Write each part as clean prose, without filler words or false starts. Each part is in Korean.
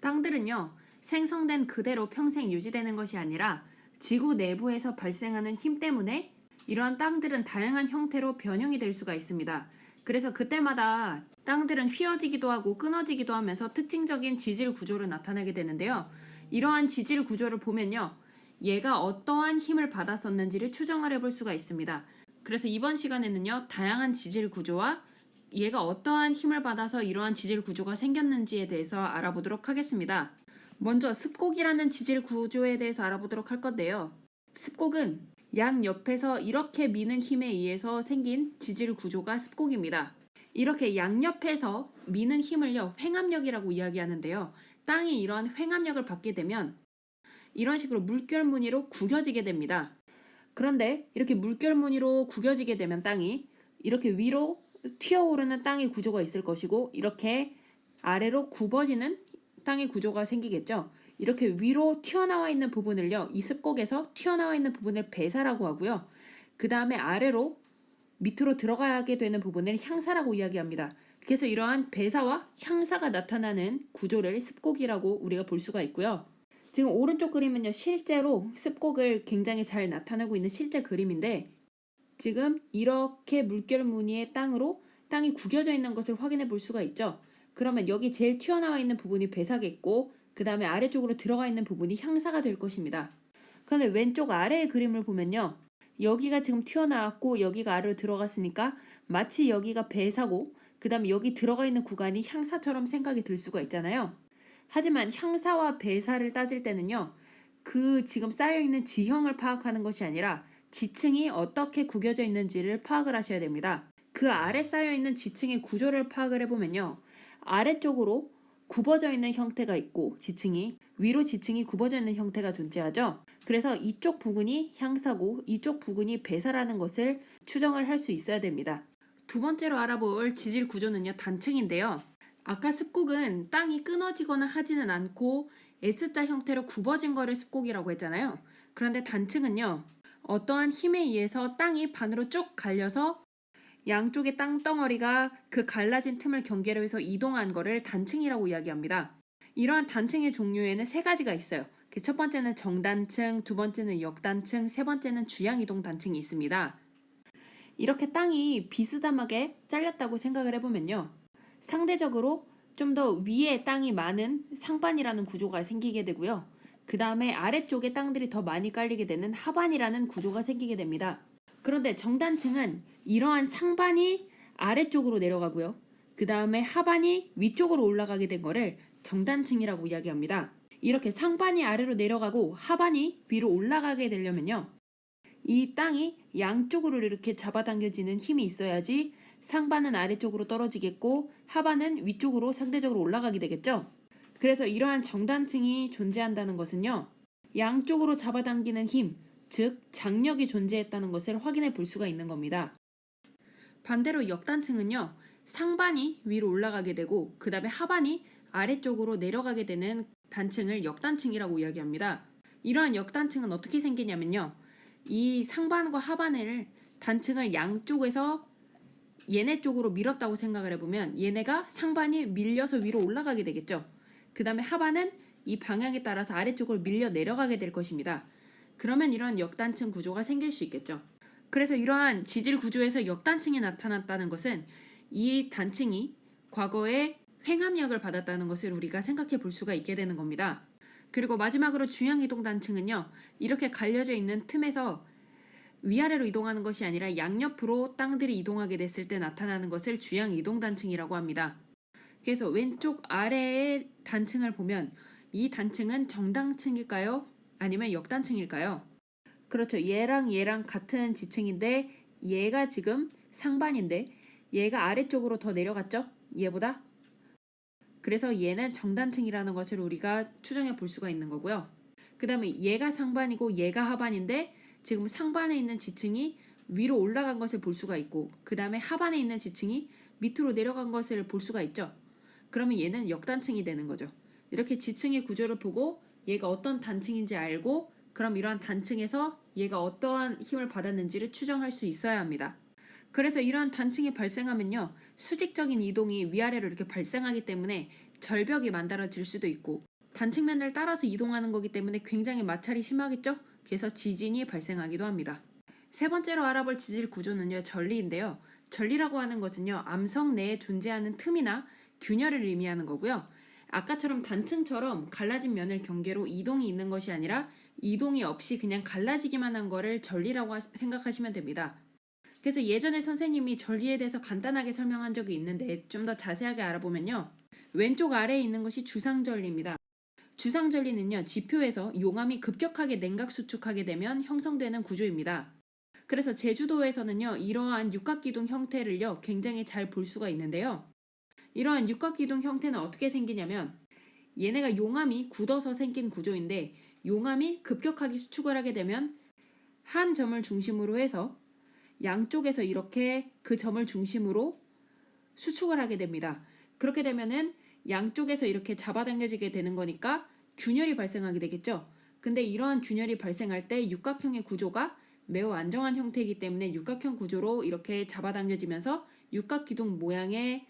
땅들은요, 생성된 그대로 평생 유지되는 것이 아니라 지구 내부에서 발생하는 힘 때문에 이러한 땅들은 다양한 형태로 변형이 될 수가 있습니다. 그래서 그때마다 땅들은 휘어지기도 하고 끊어지기도 하면서 특징적인 지질 구조를 나타내게 되는데요. 이러한 지질 구조를 보면요, 얘가 어떠한 힘을 받았었는지를 추정을 해볼 수가 있습니다. 그래서 이번 시간에는요, 다양한 지질 구조와 얘가 어떠한 힘을 받아서 이러한 지질 구조가 생겼는지에 대해서 알아보도록 하겠습니다. 먼저 습곡이라는 지질 구조에 대해서 알아보도록 할 건데요. 습곡은 양옆에서 이렇게 미는 힘에 의해서 생긴 지질 구조가 습곡입니다. 이렇게 양옆에서 미는 힘을요, 횡압력이라고 이야기하는데요. 땅이 이런 횡압력을 받게 되면 이런 식으로 물결 무늬로 구겨지게 됩니다. 그런데 이렇게 물결 무늬로 구겨지게 되면 땅이 이렇게 위로 튀어오르는 땅의 구조가 있을 것이고, 이렇게 아래로 굽어지는 땅의 구조가 생기겠죠. 이렇게 위로 튀어나와 있는 부분을요, 이 습곡에서 튀어나와 있는 부분을 배사라고 하고요. 그 다음에 아래로 밑으로 들어가게 되는 부분을 향사라고 이야기합니다. 그래서 이러한 배사와 향사가 나타나는 구조를 습곡이라고 우리가 볼 수가 있고요. 지금 오른쪽 그림은요, 실제로 습곡을 굉장히 잘 나타내고 있는 실제 그림인데, 지금 이렇게 물결 무늬의 땅으로 땅이 구겨져 있는 것을 확인해 볼 수가 있죠. 그러면 여기 제일 튀어나와 있는 부분이 배사겠고, 그 다음에 아래쪽으로 들어가 있는 부분이 향사가 될 것입니다. 그런데 왼쪽 아래의 그림을 보면요, 여기가 지금 튀어나왔고 여기가 아래로 들어갔으니까 마치 여기가 배사고, 그 다음에 여기 들어가 있는 구간이 향사처럼 생각이 들 수가 있잖아요. 하지만 향사와 배사를 따질 때는요, 그 지금 쌓여있는 지형을 파악하는 것이 아니라 지층이 어떻게 구겨져 있는지를 파악을 하셔야 됩니다. 그 아래 쌓여있는 지층의 구조를 파악을 해보면요, 아래쪽으로 굽어져 있는 형태가 있고 지층이 위로 지층이 굽어져 있는 형태가 존재하죠. 그래서 이쪽 부분이 향사고 이쪽 부분이 배사라는 것을 추정을 할 수 있어야 됩니다. 두 번째로 알아볼 지질 구조는요, 단층인데요. 아까 습곡은 땅이 끊어지거나 하지는 않고 S자 형태로 굽어진 거를 습곡이라고 했잖아요. 그런데 단층은요, 어떠한 힘에 의해서 땅이 반으로 쭉 갈려서 양쪽의 땅덩어리가 그 갈라진 틈을 경계로 해서 이동한 거를 단층이라고 이야기합니다. 이러한 단층의 종류에는 세 가지가 있어요. 첫 번째는 정단층, 두 번째는 역단층, 세 번째는 주양이동 단층이 있습니다. 이렇게 땅이 비스듬하게 잘렸다고 생각을 해보면요, 상대적으로 좀 더 위에 땅이 많은 상반이라는 구조가 생기게 되고요. 그 다음에 아래쪽에 땅들이 더 많이 깔리게 되는 하반이라는 구조가 생기게 됩니다. 그런데 정단층은 이러한 상반이 아래쪽으로 내려가고요. 그 다음에 하반이 위쪽으로 올라가게 된 거를 정단층이라고 이야기합니다. 이렇게 상반이 아래로 내려가고 하반이 위로 올라가게 되려면요, 이 땅이 양쪽으로 이렇게 잡아당겨지는 힘이 있어야지 상반은 아래쪽으로 떨어지겠고 하반은 위쪽으로 상대적으로 올라가게 되겠죠. 그래서 이러한 정단층이 존재한다는 것은요, 양쪽으로 잡아당기는 힘, 즉 장력이 존재했다는 것을 확인해 볼 수가 있는 겁니다. 반대로 역단층은요, 상반이 위로 올라가게 되고 그 다음에 하반이 아래쪽으로 내려가게 되는 단층을 역단층이라고 이야기합니다. 이러한 역단층은 어떻게 생기냐면요, 이 상반과 하반을 단층을 양쪽에서 얘네 쪽으로 밀었다고 생각을 해보면 얘네가 상반이 밀려서 위로 올라가게 되겠죠. 그 다음에 하반은 이 방향에 따라서 아래쪽으로 밀려 내려가게 될 것입니다. 그러면 이런 역단층 구조가 생길 수 있겠죠. 그래서 이러한 지질 구조에서 역단층이 나타났다는 것은 이 단층이 과거에 횡압력을 받았다는 것을 우리가 생각해 볼 수가 있게 되는 겁니다. 그리고 마지막으로 주양이동 단층은요, 이렇게 갈려져 있는 틈에서 위아래로 이동하는 것이 아니라 양옆으로 땅들이 이동하게 됐을 때 나타나는 것을 주양이동 단층이라고 합니다. 그래서 왼쪽 아래의 단층을 보면 이 단층은 정단층일까요? 아니면 역단층일까요? 그렇죠. 얘랑 같은 지층인데 얘가 지금 상반인데 얘가 아래쪽으로 더 내려갔죠? 얘보다? 그래서 얘는 정단층이라는 것을 우리가 추정해 볼 수가 있는 거고요. 그 다음에 얘가 상반이고 얘가 하반인데 지금 상반에 있는 지층이 위로 올라간 것을 볼 수가 있고 그 다음에 하반에 있는 지층이 밑으로 내려간 것을 볼 수가 있죠. 그러면 얘는 역단층이 되는 거죠. 이렇게 지층의 구조를 보고 얘가 어떤 단층인지 알고 그럼 이러한 단층에서 얘가 어떠한 힘을 받았는지를 추정할 수 있어야 합니다. 그래서 이러한 단층이 발생하면요, 수직적인 이동이 위아래로 이렇게 발생하기 때문에 절벽이 만들어질 수도 있고 단측면을 따라서 이동하는 거기 때문에 굉장히 마찰이 심하겠죠? 그래서 지진이 발생하기도 합니다. 세 번째로 알아볼 지질 구조는요, 전리인데요. 전리라고 하는 것은요, 암석 내에 존재하는 틈이나 균열을 의미하는 거고요. 아까처럼 단층처럼 갈라진 면을 경계로 이동이 있는 것이 아니라 이동이 없이 그냥 갈라지기만 한 거를 전리라고 생각하시면 됩니다. 그래서 예전에 선생님이 전리에 대해서 간단하게 설명한 적이 있는데 좀 더 자세하게 알아보면요. 왼쪽 아래에 있는 것이 주상전리입니다. 주상전리는요, 지표에서 용암이 급격하게 냉각 수축하게 되면 형성되는 구조입니다. 그래서 제주도에서는요, 이러한 육각기둥 형태를요, 굉장히 잘 볼 수가 있는데요. 이러한 육각기둥 형태는 어떻게 생기냐면 얘네가 용암이 굳어서 생긴 구조인데 용암이 급격하게 수축을 하게 되면 한 점을 중심으로 해서 양쪽에서 이렇게 그 점을 중심으로 수축을 하게 됩니다. 그렇게 되면은 양쪽에서 이렇게 잡아당겨지게 되는 거니까 균열이 발생하게 되겠죠. 근데 이러한 균열이 발생할 때 육각형의 구조가 매우 안정한 형태이기 때문에 육각형 구조로 이렇게 잡아당겨지면서 육각기둥 모양의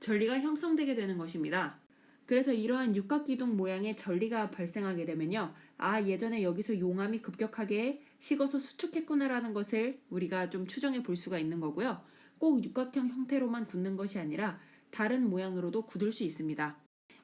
전리가 형성되게 되는 것입니다. 그래서 이러한 육각기둥 모양의 전리가 발생하게 되면요. 아, 예전에 여기서 용암이 급격하게 식어서 수축했구나라는 것을 우리가 좀 추정해 볼 수가 있는 거고요. 꼭 육각형 형태로만 굳는 것이 아니라 다른 모양으로도 굳을 수 있습니다.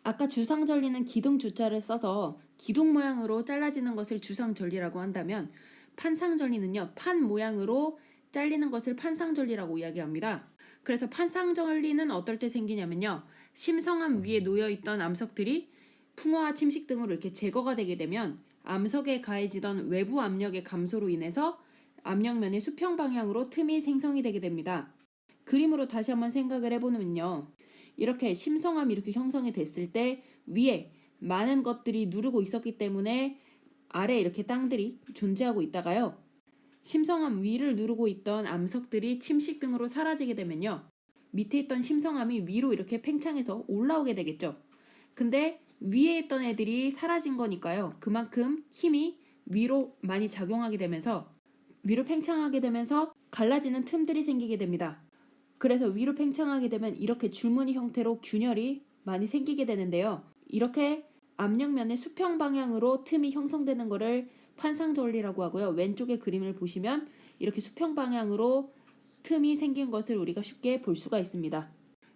아까 주상전리는 기둥 주자를 써서 기둥 모양으로 잘라지는 것을 주상전리라고 한다면 판상전리는요, 판 모양으로 잘리는 것을 판상전리라고 이야기합니다. 그래서 판상전리는 어떨 때 생기냐면요, 심성암 위에 놓여있던 암석들이 풍화와 침식 등으로 이렇게 제거가 되게 되면 암석에 가해지던 외부 압력의 감소로 인해서 압력면의 수평 방향으로 틈이 생성이 되게 됩니다. 그림으로 다시 한번 생각을 해보면요, 이렇게 심성암이 이렇게 형성이 됐을 때 위에 많은 것들이 누르고 있었기 때문에 아래에 이렇게 땅들이 존재하고 있다가요, 심성암 위를 누르고 있던 암석들이 침식 등으로 사라지게 되면요, 밑에 있던 심성암이 위로 이렇게 팽창해서 올라오게 되겠죠. 근데 위에 있던 애들이 사라진 거니까요, 그만큼 힘이 위로 많이 작용하게 되면서 위로 팽창하게 되면서 갈라지는 틈들이 생기게 됩니다. 그래서 위로 팽창하게 되면 이렇게 줄무늬 형태로 균열이 많이 생기게 되는데요. 이렇게 압력면의 수평 방향으로 틈이 형성되는 것을 판상전리라고 하고요. 왼쪽의 그림을 보시면 이렇게 수평 방향으로 틈이 생긴 것을 우리가 쉽게 볼 수가 있습니다.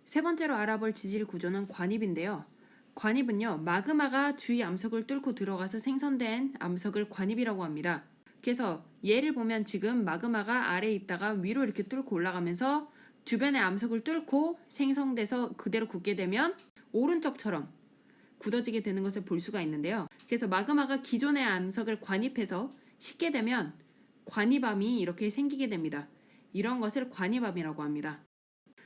세 번째로 알아볼 지질 구조는 관입인데요. 관입은요, 마그마가 주위 암석을 뚫고 들어가서 생성된 암석을 관입이라고 합니다. 그래서 예를 보면 지금 마그마가 아래에 있다가 위로 이렇게 뚫고 올라가면서 주변의 암석을 뚫고 생성돼서 그대로 굳게 되면 오른쪽처럼 굳어지게 되는 것을 볼 수가 있는데요. 그래서 마그마가 기존의 암석을 관입해서 식게 되면 관입암이 이렇게 생기게 됩니다. 이런 것을 관입암이라고 합니다.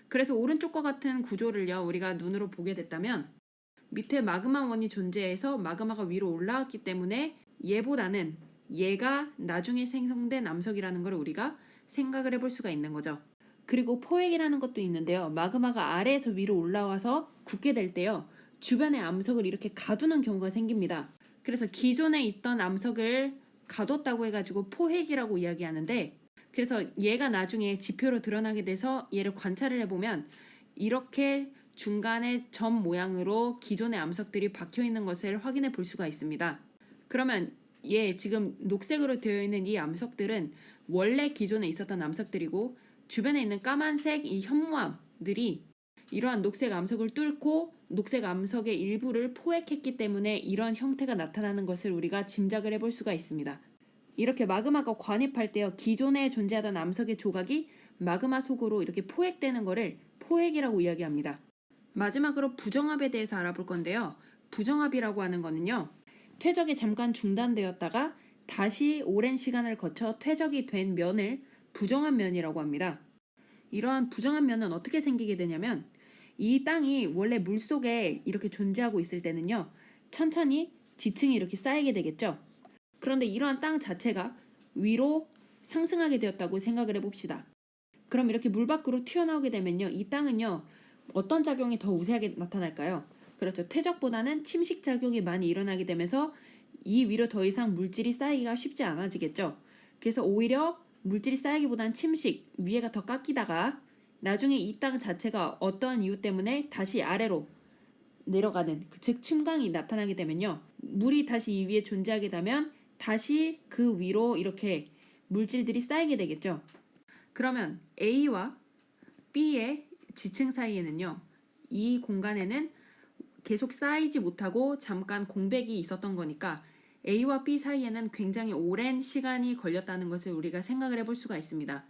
그래서 오른쪽과 같은 구조를요, 우리가 눈으로 보게 됐다면 밑에 마그마원이 존재해서 마그마가 위로 올라왔기 때문에 얘보다는 얘가 나중에 생성된 암석이라는 걸 우리가 생각을 해볼 수가 있는 거죠. 그리고 포획이라는 것도 있는데요. 마그마가 아래에서 위로 올라와서 굳게 될 때요, 주변의 암석을 이렇게 가두는 경우가 생깁니다. 그래서 기존에 있던 암석을 가뒀다고 해가지고 포획이라고 이야기하는데, 그래서 얘가 나중에 지표로 드러나게 돼서 얘를 관찰을 해보면 이렇게 중간에 점 모양으로 기존의 암석들이 박혀 있는 것을 확인해 볼 수가 있습니다. 그러면 얘 지금 녹색으로 되어 있는 이 암석들은 원래 기존에 있었던 암석들이고, 주변에 있는 까만색 이 현무암들이 이러한 녹색 암석을 뚫고 녹색 암석의 일부를 포획했기 때문에 이러한 형태가 나타나는 것을 우리가 짐작을 해볼 수가 있습니다. 이렇게 마그마가 관입할 때요, 기존에 존재하던 암석의 조각이 마그마 속으로 이렇게 포획되는 것을 포획이라고 이야기합니다. 마지막으로 부정압에 대해서 알아볼 건데요. 부정압이라고 하는 거는요, 퇴적이 잠깐 중단되었다가 다시 오랜 시간을 거쳐 퇴적이 된 면을 부정한 면이라고 합니다. 이러한 부정한 면은 어떻게 생기게 되냐면 이 땅이 원래 물속에 이렇게 존재하고 있을 때는요, 천천히 지층이 이렇게 쌓이게 되겠죠. 그런데 이러한 땅 자체가 위로 상승하게 되었다고 생각을 해봅시다. 그럼 이렇게 물 밖으로 튀어나오게 되면요, 이 땅은요, 어떤 작용이 더 우세하게 나타날까요? 그렇죠. 퇴적보다는 침식 작용이 많이 일어나게 되면서 이 위로 더 이상 물질이 쌓이기가 쉽지 않아지겠죠. 그래서 오히려 물질이 쌓이기보다는 침식, 위에가 더 깎이다가 나중에 이 땅 자체가 어떠한 이유 때문에 다시 아래로 내려가는 즉 침강이 나타나게 되면요. 물이 다시 이 위에 존재하게 되면 다시 그 위로 이렇게 물질들이 쌓이게 되겠죠. 그러면 A와 B의 지층 사이에는요. 이 공간에는 계속 쌓이지 못하고 잠깐 공백이 있었던 거니까 A와 B 사이에는 굉장히 오랜 시간이 걸렸다는 것을 우리가 생각을 해볼 수가 있습니다.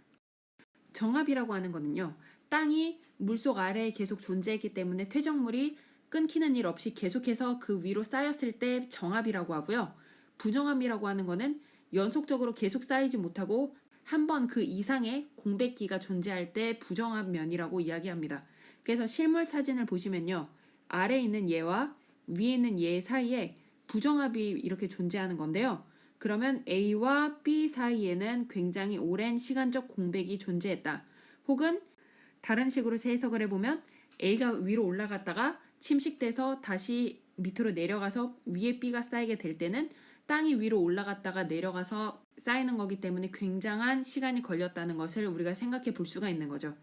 정압이라고 하는 거는요. 땅이 물속 아래에 계속 존재했기 때문에 퇴적물이 끊기는 일 없이 계속해서 그 위로 쌓였을 때 정압이라고 하고요. 부정압이라고 하는 거는 연속적으로 계속 쌓이지 못하고 한 번 그 이상의 공백기가 존재할 때 부정압면이라고 이야기합니다. 그래서 실물 사진을 보시면요. 아래에 있는 얘와 위에 있는 얘 사이에 부정압이 이렇게 존재하는 건데요. 그러면 A와 B 사이에는 굉장히 오랜 시간적 공백이 존재했다. 혹은 다른 식으로 해석을 해보면 A가 위로 올라갔다가 침식돼서 다시 밑으로 내려가서 위에 B가 쌓이게 될 때는 땅이 위로 올라갔다가 내려가서 쌓이는 거기 때문에 굉장한 시간이 걸렸다는 것을 우리가 생각해 볼 수가 있는 거죠.